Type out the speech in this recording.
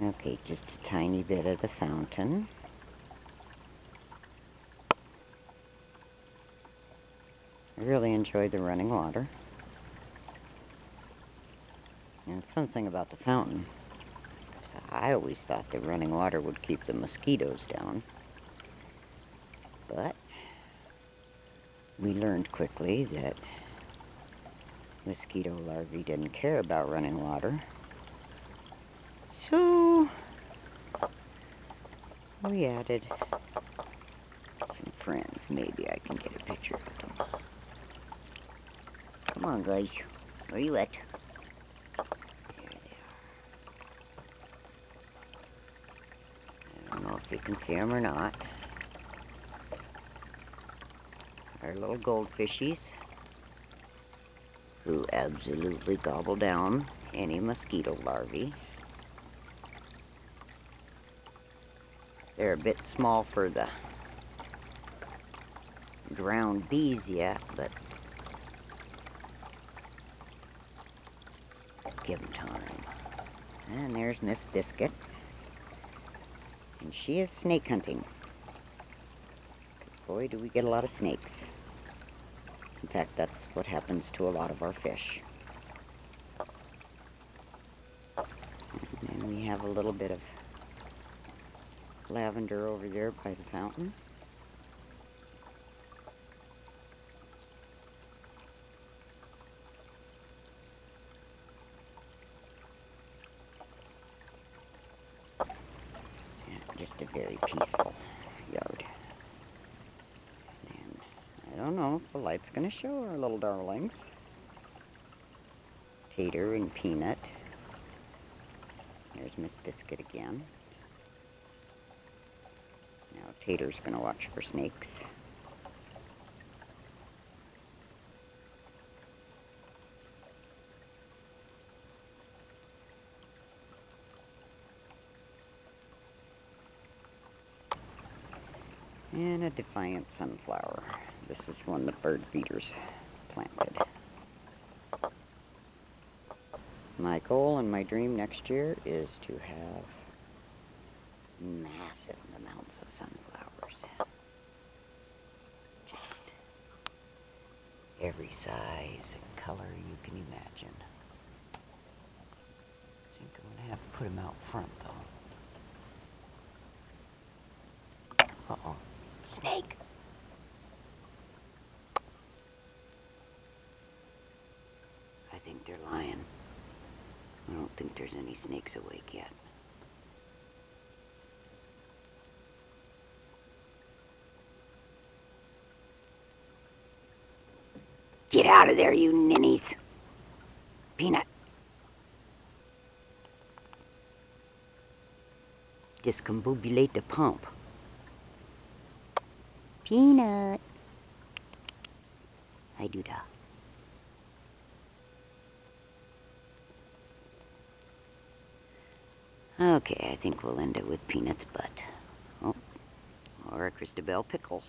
Okay, just a tiny bit of the fountain. I really enjoy the running water. And the fun thing about the fountain is I always thought the running water would keep the mosquitoes down. But we learned quickly that mosquito larvae didn't care about running water. So we added some friends. Maybe I can get a picture of them. Come on, guys. Where you at? There they are. I don't know if you can see them or not. Our little goldfishies who absolutely gobble down any mosquito larvae. They're a bit small for the drowned bees yet, but give them time. And there's Miss Biscuit. And she is snake hunting. Boy, do we get a lot of snakes. In fact, that's what happens to a lot of our fish. And then we have a little bit of lavender over there by the fountain. And just a very peaceful yard. And I don't know if the light's going to show our little darlings. Tater and Peanut. There's Miss Biscuit again. Now Tater's going to watch for snakes. And a defiant sunflower. This is one the bird feeders planted. My goal and my dream next year is to have massive amounts of sunflowers. Just every size and color you can imagine. I think I'm going to have to put them out front though. Uh-oh. Snake! I think they're lying. I don't think there's any snakes awake yet. Get out of there, you ninnies! Peanut! Discombobulate the pump. Peanut! Hi, Duda. Okay, I think we'll end it with Peanut's butt. Oh, or a Christabel Pickles.